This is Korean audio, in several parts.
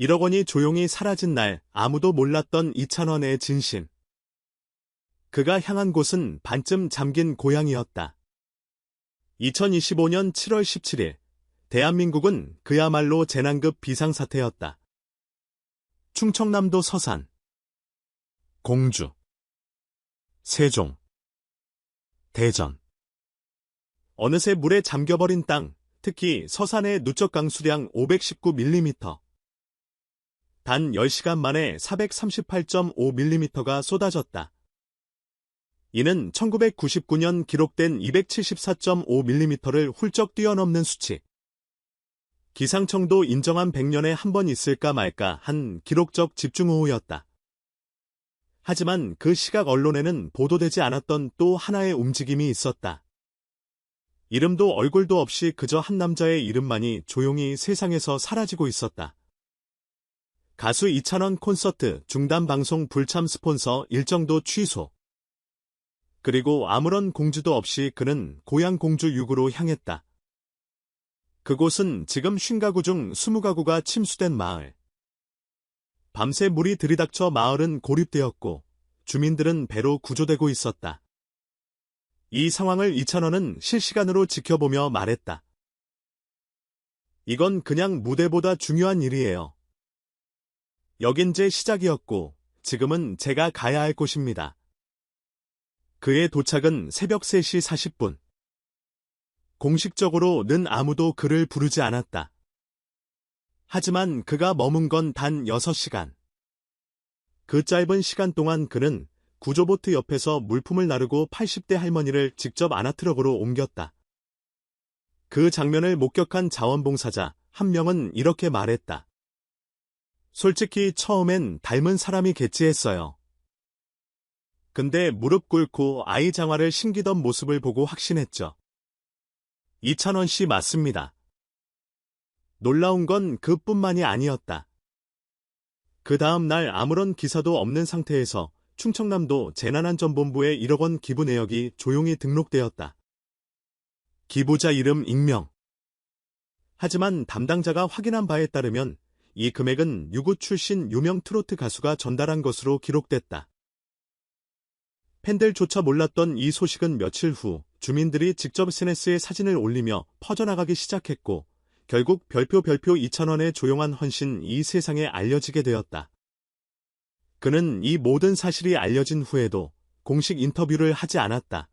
1억 원이 조용히 사라진 날 아무도 몰랐던 이찬원의 진심. 그가 향한 곳은 반쯤 잠긴 고향이었다. 2025년 7월 17일, 대한민국은 그야말로 재난급 비상사태였다. 충청남도 서산, 공주, 세종, 대전. 어느새 물에 잠겨버린 땅, 특히 서산의 누적 강수량 519mm. 단 10시간 만에 438.5mm가 쏟아졌다. 이는 1999년 기록된 274.5mm를 훌쩍 뛰어넘는 수치. 기상청도 인정한 100년에 한 번 있을까 말까 한 기록적 집중호우였다. 하지만 그 시각 언론에는 보도되지 않았던 또 하나의 움직임이 있었다. 이름도 얼굴도 없이 그저 한 남자의 이름만이 조용히 세상에서 사라지고 있었다. 가수 이찬원 콘서트 중단 방송 불참 스폰서 일정도 취소. 그리고 아무런 공지도 없이 그는 고향 공주 6으로 향했다. 그곳은 지금 50가구 중 20가구가 침수된 마을. 밤새 물이 들이닥쳐 마을은 고립되었고 주민들은 배로 구조되고 있었다. 이 상황을 이찬원은 실시간으로 지켜보며 말했다. 이건 그냥 무대보다 중요한 일이에요. 여긴 제 시작이었고 지금은 제가 가야 할 곳입니다. 그의 도착은 새벽 3시 40분. 공식적으로는 아무도 그를 부르지 않았다. 하지만 그가 머문 건 단 6시간. 그 짧은 시간 동안 그는 구조보트 옆에서 물품을 나르고 80대 할머니를 직접 아나트럭으로 옮겼다. 그 장면을 목격한 자원봉사자 한 명은 이렇게 말했다. 솔직히 처음엔 닮은 사람이겠지 했어요. 근데 무릎 꿇고 아이 장화를 신기던 모습을 보고 확신했죠. 이찬원 씨 맞습니다. 놀라운 건 그뿐만이 아니었다. 그 다음 날 아무런 기사도 없는 상태에서 충청남도 재난안전본부에 1억 원 기부 내역이 조용히 등록되었다. 기부자 이름 익명. 하지만 담당자가 확인한 바에 따르면 이 금액은 유구 출신 유명 트로트 가수가 전달한 것으로 기록됐다. 팬들조차 몰랐던 이 소식은 며칠 후 주민들이 직접 SNS에 사진을 올리며 퍼져나가기 시작했고 결국 별표 이찬원의 조용한 헌신 이 세상에 알려지게 되었다. 그는 이 모든 사실이 알려진 후에도 공식 인터뷰를 하지 않았다.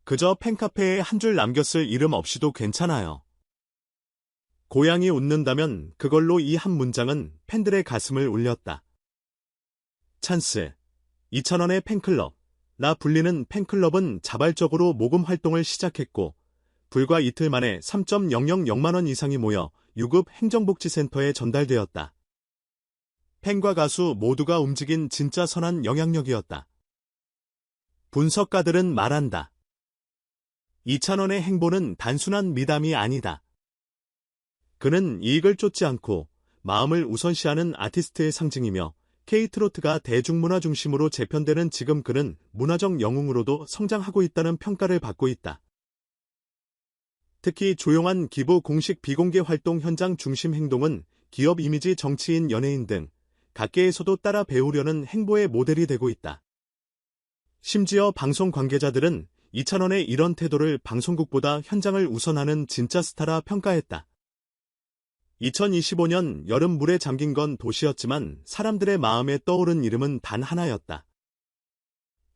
그저 팬카페에 한 줄 남겼을 이름 없이도 괜찮아요. 고양이 웃는다면 그걸로 이 한 문장은 팬들의 가슴을 울렸다. 찬스. 이찬원의 팬클럽, 나 불리는 팬클럽은 자발적으로 모금 활동을 시작했고 불과 이틀 만에 3.000만 원 이상이 모여 유급 행정복지센터에 전달되었다. 팬과 가수 모두가 움직인 진짜 선한 영향력이었다. 분석가들은 말한다. 이찬원의 행보는 단순한 미담이 아니다. 그는 이익을 쫓지 않고 마음을 우선시하는 아티스트의 상징이며 K-트로트가 대중문화 중심으로 재편되는 지금 그는 문화적 영웅으로도 성장하고 있다는 평가를 받고 있다. 특히 조용한 기부 공식 비공개 활동 현장 중심 행동은 기업 이미지 정치인 연예인 등 각계에서도 따라 배우려는 행보의 모델이 되고 있다. 심지어 방송 관계자들은 이찬원의 이런 태도를 방송국보다 현장을 우선하는 진짜 스타라 평가했다. 2025년 여름 물에 잠긴 건 도시였지만 사람들의 마음에 떠오른 이름은 단 하나였다.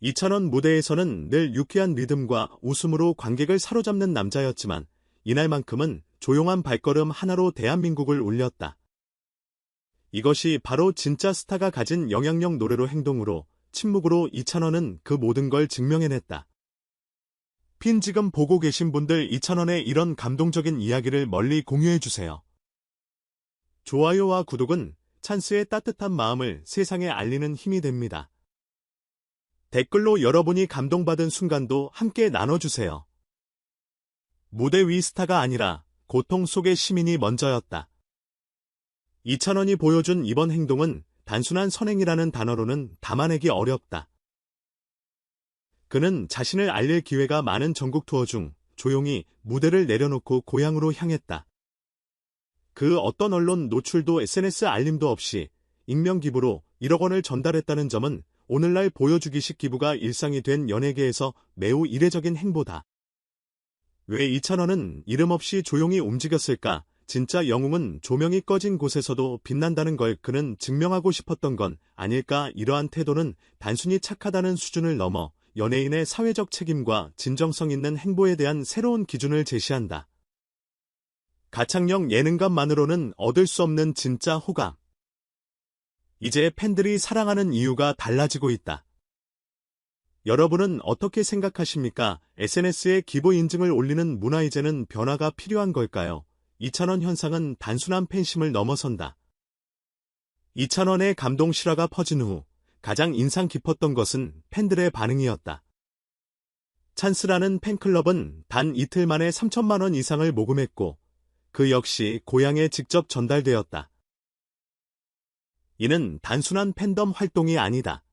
이찬원 무대에서는 늘 유쾌한 리듬과 웃음으로 관객을 사로잡는 남자였지만 이날만큼은 조용한 발걸음 하나로 대한민국을 울렸다. 이것이 바로 진짜 스타가 가진 영향력 노래로 행동으로 침묵으로 이찬원은 그 모든 걸 증명해냈다. 핀 지금 보고 계신 분들 이찬원의 이런 감동적인 이야기를 멀리 공유해주세요. 좋아요와 구독은 찬스의 따뜻한 마음을 세상에 알리는 힘이 됩니다. 댓글로 여러분이 감동받은 순간도 함께 나눠주세요. 무대 위 스타가 아니라 고통 속의 시민이 먼저였다. 이찬원이 보여준 이번 행동은 단순한 선행이라는 단어로는 담아내기 어렵다. 그는 자신을 알릴 기회가 많은 전국 투어 중 조용히 무대를 내려놓고 고향으로 향했다. 그 어떤 언론 노출도 SNS 알림도 없이 익명 기부로 1억 원을 전달했다는 점은 오늘날 보여주기식 기부가 일상이 된 연예계에서 매우 이례적인 행보다. 왜 2,000원은 이름 없이 조용히 움직였을까? 진짜 영웅은 조명이 꺼진 곳에서도 빛난다는 걸 그는 증명하고 싶었던 건 아닐까? 이러한 태도는 단순히 착하다는 수준을 넘어 연예인의 사회적 책임과 진정성 있는 행보에 대한 새로운 기준을 제시한다. 가창력 예능감만으로는 얻을 수 없는 진짜 호감. 이제 팬들이 사랑하는 이유가 달라지고 있다. 여러분은 어떻게 생각하십니까? SNS에 기부 인증을 올리는 문화 이제는 변화가 필요한 걸까요? 2,000원 현상은 단순한 팬심을 넘어선다. 2,000원의 감동 실화가 퍼진 후 가장 인상 깊었던 것은 팬들의 반응이었다. 찬스라는 팬클럽은 단 이틀 만에 3천만 원 이상을 모금했고 그 역시 고향에 직접 전달되었다. 이는 단순한 팬덤 활동이 아니다.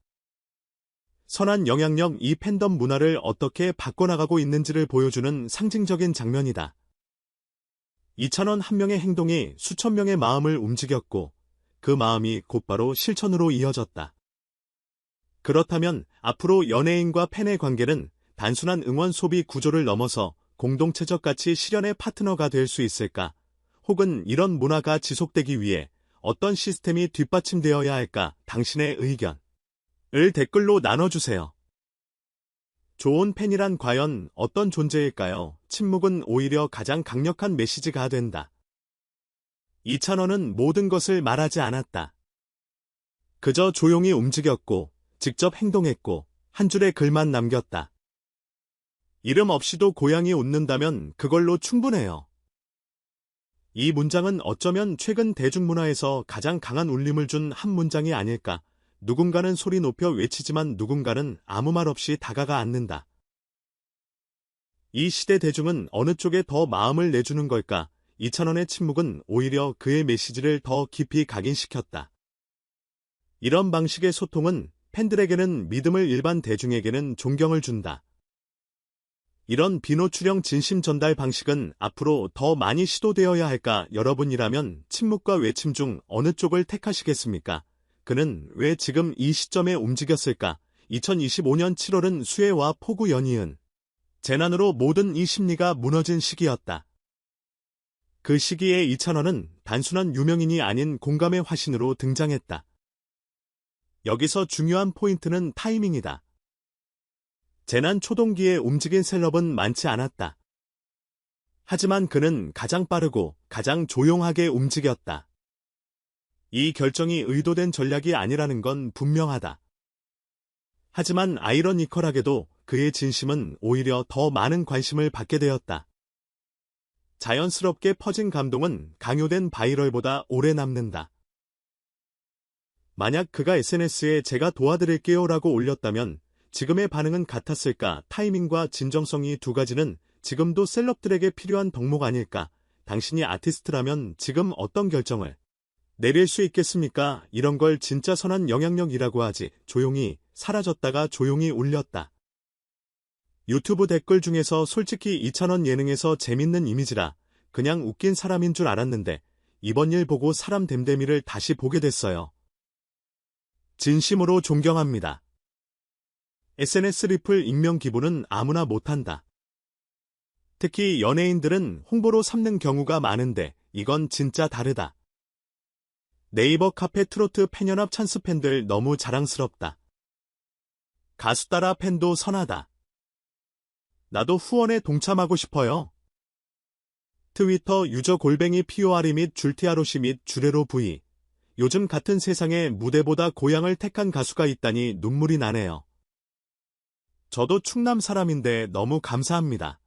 선한 영향력 이 팬덤 문화를 어떻게 바꿔나가고 있는지를 보여주는 상징적인 장면이다. 2,000원 한 명의 행동이 수천 명의 마음을 움직였고 그 마음이 곧바로 실천으로 이어졌다. 그렇다면 앞으로 연예인과 팬의 관계는 단순한 응원 소비 구조를 넘어서 공동체적 가치 실현의 파트너가 될 수 있을까? 혹은 이런 문화가 지속되기 위해 어떤 시스템이 뒷받침되어야 할까? 당신의 의견을 댓글로 나눠주세요. 좋은 팬이란 과연 어떤 존재일까요? 침묵은 오히려 가장 강력한 메시지가 된다. 2,000원은 모든 것을 말하지 않았다. 그저 조용히 움직였고 직접 행동했고 한 줄의 글만 남겼다. 이름 없이도 고양이 웃는다면 그걸로 충분해요. 이 문장은 어쩌면 최근 대중문화에서 가장 강한 울림을 준 한 문장이 아닐까. 누군가는 소리 높여 외치지만 누군가는 아무 말 없이 다가가 앉는다. 이 시대 대중은 어느 쪽에 더 마음을 내주는 걸까? 2,000원의 침묵은 오히려 그의 메시지를 더 깊이 각인시켰다. 이런 방식의 소통은 팬들에게는 믿음을 일반 대중에게는 존경을 준다. 이런 비노출형 진심 전달 방식은 앞으로 더 많이 시도되어야 할까? 여러분이라면 침묵과 외침 중 어느 쪽을 택하시겠습니까? 그는 왜 지금 이 시점에 움직였을까? 2025년 7월은 수해와 폭우 연이은 재난으로 모든 이 심리가 무너진 시기였다. 그 시기에 2,000원은 단순한 유명인이 아닌 공감의 화신으로 등장했다. 여기서 중요한 포인트는 타이밍이다. 재난 초동기에 움직인 셀럽은 많지 않았다. 하지만 그는 가장 빠르고 가장 조용하게 움직였다. 이 결정이 의도된 전략이 아니라는 건 분명하다. 하지만 아이러니컬하게도 그의 진심은 오히려 더 많은 관심을 받게 되었다. 자연스럽게 퍼진 감동은 강요된 바이럴보다 오래 남는다. 만약 그가 SNS에 제가 도와드릴게요 라고 올렸다면 지금의 반응은 같았을까? 타이밍과 진정성이 두 가지는 지금도 셀럽들에게 필요한 덕목 아닐까? 당신이 아티스트라면 지금 어떤 결정을 내릴 수 있겠습니까? 이런 걸 진짜 선한 영향력이라고 하지. 조용히 사라졌다가 조용히 울렸다. 유튜브 댓글 중에서 솔직히 2,000원 예능에서 재밌는 이미지라 그냥 웃긴 사람인 줄 알았는데 이번 일 보고 사람 됨됨이를 다시 보게 됐어요. 진심으로 존경합니다. SNS 리플 익명 기부는 아무나 못한다. 특히 연예인들은 홍보로 삼는 경우가 많은데 이건 진짜 다르다. 네이버 카페 트로트 팬연합 찬스 팬들 너무 자랑스럽다. 가수 따라 팬도 선하다. 나도 후원에 동참하고 싶어요. 트위터 유저 골뱅이 PORE 및 줄티아로시 및 주레로 V. 요즘 같은 세상에 무대보다 고향을 택한 가수가 있다니 눈물이 나네요. 저도 충남 사람인데 너무 감사합니다.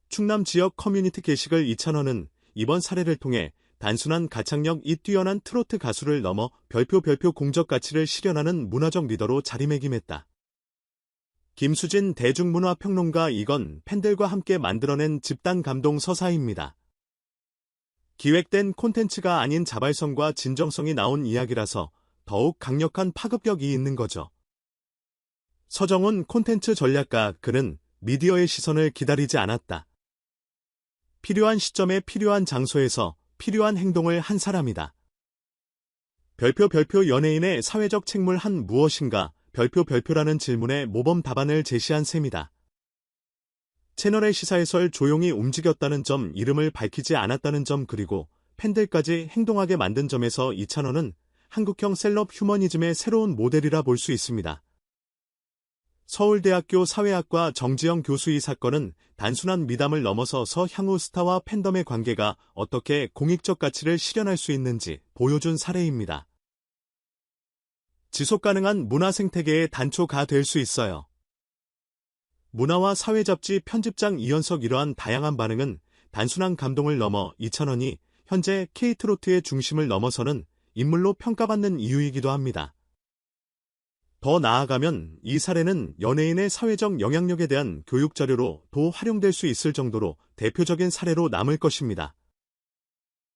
충남 지역 커뮤니티 게시글 2,000원은 이번 사례를 통해 단순한 가창력이 뛰어난 트로트 가수를 넘어 별표 공적 가치를 실현하는 문화적 리더로 자리매김했다. 김수진 대중문화평론가 이건 팬들과 함께 만들어낸 집단 감동 서사입니다. 기획된 콘텐츠가 아닌 자발성과 진정성이 나온 이야기라서 더욱 강력한 파급력이 있는 거죠. 서정훈 콘텐츠 전략가 그는 미디어의 시선을 기다리지 않았다. 필요한 시점에 필요한 장소에서 필요한 행동을 한 사람이다. 별표 연예인의 사회적 책무한 무엇인가 별표라는 질문에 모범 답안을 제시한 셈이다. 채널의 시사해설 조용히 움직였다는 점, 이름을 밝히지 않았다는 점, 그리고 팬들까지 행동하게 만든 점에서 이찬원은 한국형 셀럽 휴머니즘의 새로운 모델이라 볼 수 있습니다. 서울대학교 사회학과 정지영 교수, 이 사건은 단순한 미담을 넘어서서 향후 스타와 팬덤의 관계가 어떻게 공익적 가치를 실현할 수 있는지 보여준 사례입니다. 지속가능한 문화 생태계의 단초가 될 수 있어요. 문화와 사회 잡지 편집장 이현석, 이러한 다양한 반응은 단순한 감동을 넘어 이찬원이 현재 K트로트의 중심을 넘어서는 인물로 평가받는 이유이기도 합니다. 더 나아가면 이 사례는 연예인의 사회적 영향력에 대한 교육 자료로 도 활용될 수 있을 정도로 대표적인 사례로 남을 것입니다.